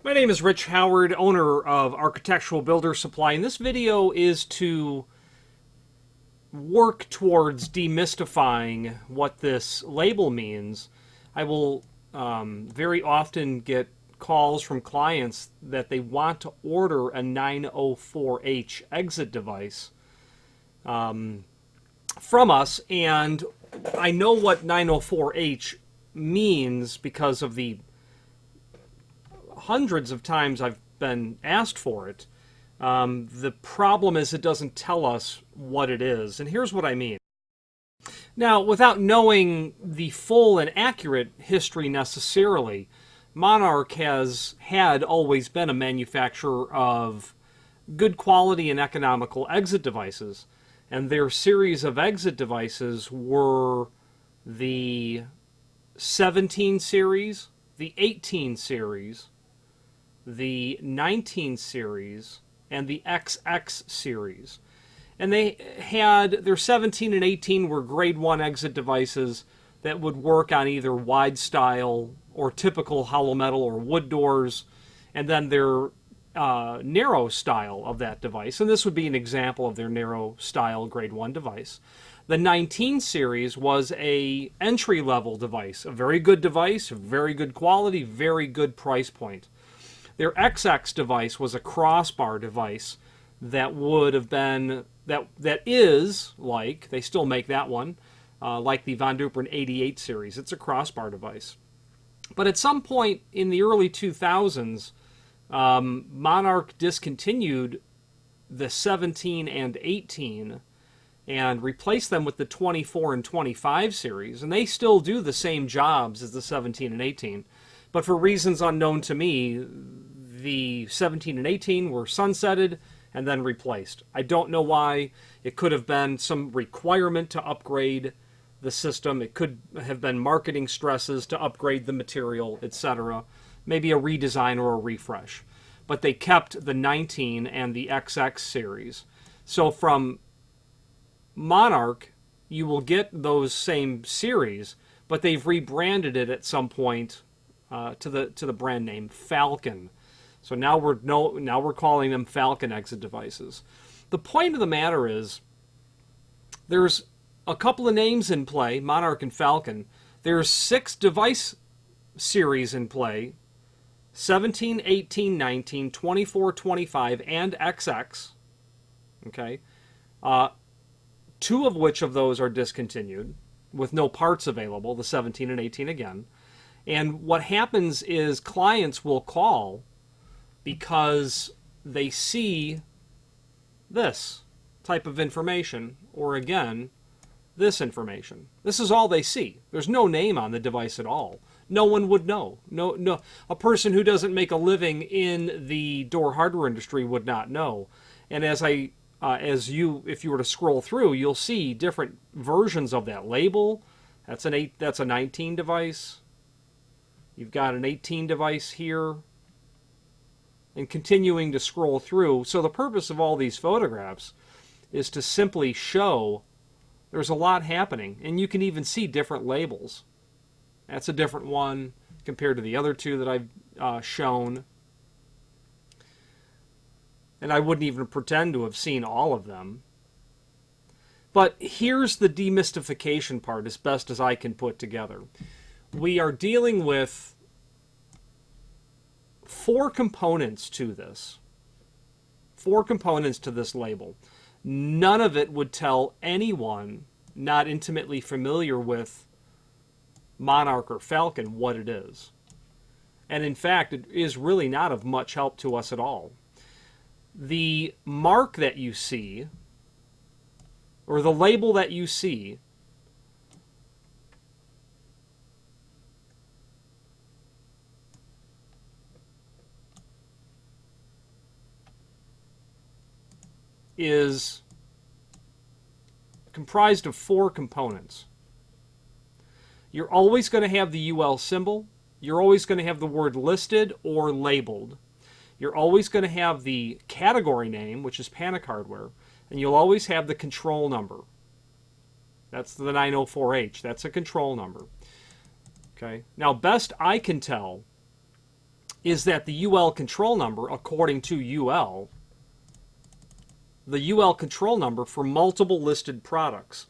My name is Rich Howard, owner of Architectural Builder Supply, and this video is to work towards demystifying what this label means. I will very often get calls from clients that they want to order a 904H exit device from us, and I know what 904H means because of the hundreds of times I've been asked for it. The problem is it doesn't tell us what it is, and here's what I mean. Now, without knowing the full and accurate history necessarily, Monarch had always been a manufacturer of good quality and economical exit devices, and their series of exit devices were the 17 series, the 18 series, the 19 series, and the XX series. And they had, their 17 and 18 were grade 1 exit devices that would work on either wide style or typical hollow metal or wood doors, and then their narrow style of that device. And this would be an example of their narrow style grade 1 device. The 19 series was a entry-level device, a very good device, very good quality, very good price point. Their XX device was a crossbar device that would have been, that is like, they still make that one, like the Von Duprin 88 series. It's a crossbar device. But at some point in the early 2000s, Monarch discontinued the 17 and 18 and replaced them with the 24 and 25 series. And they still do the same jobs as the 17 and 18. But for reasons unknown to me, the 17 and 18 were sunsetted and then replaced. I don't know why. It could have been some requirement to upgrade the system. It could have been marketing stresses to upgrade the material, etc. Maybe a redesign or a refresh. But they kept the 19 and the XX series. So from Monarch, you will get those same series, but they've rebranded it at some point to the brand name Falcon. So now we're calling them Falcon exit devices. The point of the matter is, there's a couple of names in play, Monarch and Falcon. There's 6 device series in play, 17, 18, 19, 24, 25, and XX. Okay, 2 of which of those are discontinued with no parts available, the 17 and 18 again. And what happens is clients will call because they see this type of information, or again, this information. This is all they see. There's no name on the device at all. No one would know. No, a person who doesn't make a living in the door hardware industry would not know. And if you were to scroll through, you'll see different versions of that label. That's a 19 device. You've got an 18 device here, and continuing to scroll through. So the purpose of all these photographs is to simply show there's a lot happening, and you can even see different labels. That's a different one compared to the other 2 that I've shown. And I wouldn't even pretend to have seen all of them. But here's the demystification part, as best as I can put together. We are dealing with 4 components to this. 4 components to this label. None of it would tell anyone not intimately familiar with Monarch or Falcon what it is. And in fact, it is really not of much help to us at all. The mark that you see, or the label that you see, is comprised of 4 components. You're always going to have the UL symbol. You're always going to have the word listed or labeled. You're always going to have the category name, which is Panic Hardware, and you'll always have the control number. That's the 904H. That's a control number. Okay. Now, best I can tell, is that the UL control number, according to UL, the UL control number for multiple listed products,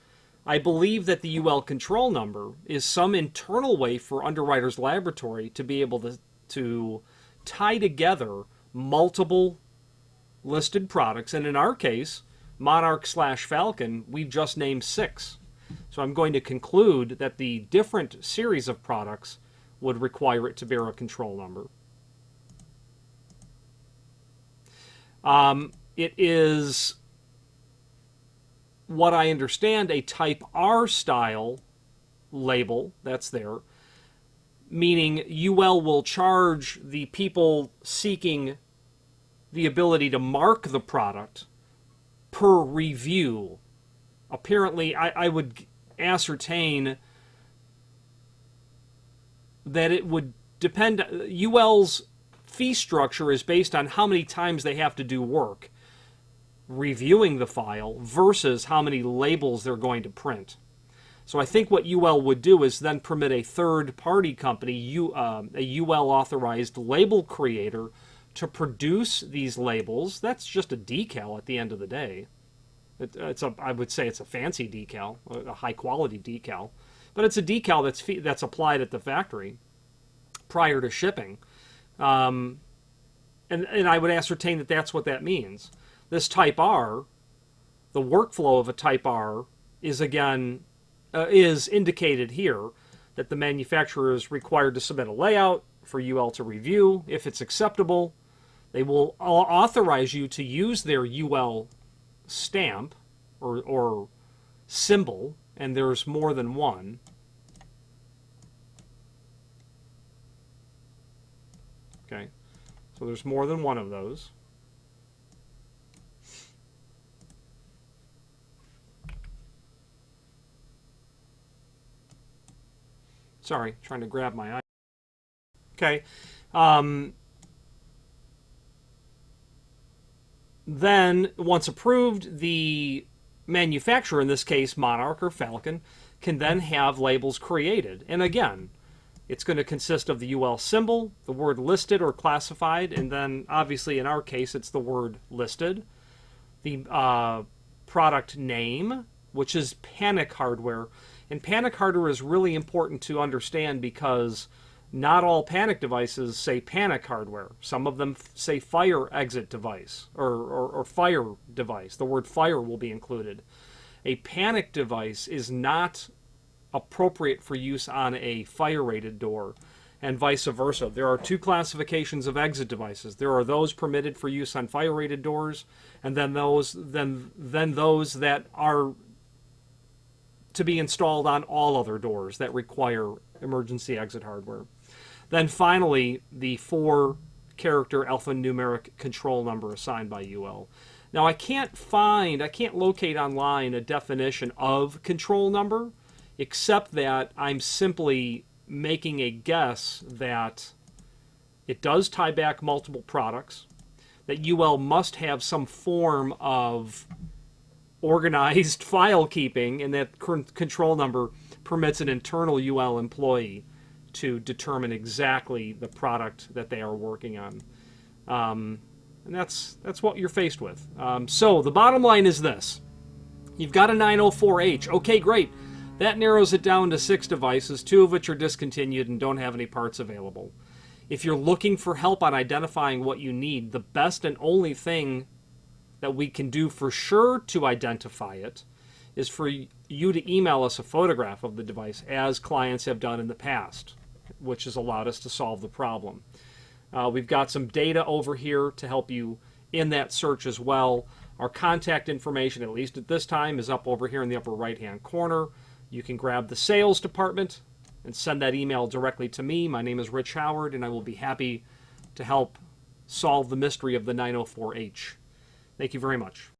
I believe that the UL control number is some internal way for Underwriters Laboratory to be able to tie together multiple listed products. And in our case, Monarch/Falcon, we've just named 6. So I'm going to conclude that the different series of products would require it to bear a control number. It is, what I understand, a Type R style label that's there, meaning UL will charge the people seeking the ability to mark the product per review. Apparently, I would ascertain that it would depend. UL's fee structure is based on how many times they have to do work reviewing the file versus how many labels they're going to print. So I think what UL would do is then permit a third-party company, a UL-authorized label creator, to produce these labels. That's just a decal at the end of the day. I would say it's a fancy decal, a high-quality decal, but it's a decal that's applied at the factory prior to shipping, and I would ascertain that that's what that means. This Type R, the workflow of a Type R is is indicated here, that the manufacturer is required to submit a layout for UL to review. If it's acceptable, they will authorize you to use their UL stamp or symbol, and there's more than one. Okay, so there's more than one of those. Sorry, trying to grab my eye. Okay. Then, once approved, the manufacturer, in this case Monarch or Falcon, can then have labels created. And again, it's going to consist of the UL symbol, the word listed or classified, and then obviously in our case it's the word listed. The product name, which is Panic hardware. And Panic hardware is really important to understand because not all Panic devices say Panic hardware. Some of them say fire exit device or fire device. The word fire will be included. A Panic device is not appropriate for use on a fire-rated door, and vice versa. There are two classifications of exit devices. There are those permitted for use on fire-rated doors, and then those that are to be installed on all other doors that require emergency exit hardware. Then finally, the 4-character alphanumeric control number assigned by UL. Now I can't locate online a definition of control number, except that I'm simply making a guess that it does tie back multiple products, that UL must have some form of organized file keeping, and that control number permits an internal UL employee to determine exactly the product that they are working on. And that's what you're faced with. So the bottom line is this. You've got a 904H. Okay, great. That narrows it down to 6 devices, 2 of which are discontinued and don't have any parts available. If you're looking for help on identifying what you need, the best and only thing that we can do for sure to identify it is for you to email us a photograph of the device, as clients have done in the past, which has allowed us to solve the problem. We've got some data over here to help you in that search as well. Our contact information, at least at this time, is up over here in the upper right-hand corner. You can grab the sales department and send that email directly to me. My name is Rich Howard, and I will be happy to help solve the mystery of the 904H. Thank you very much.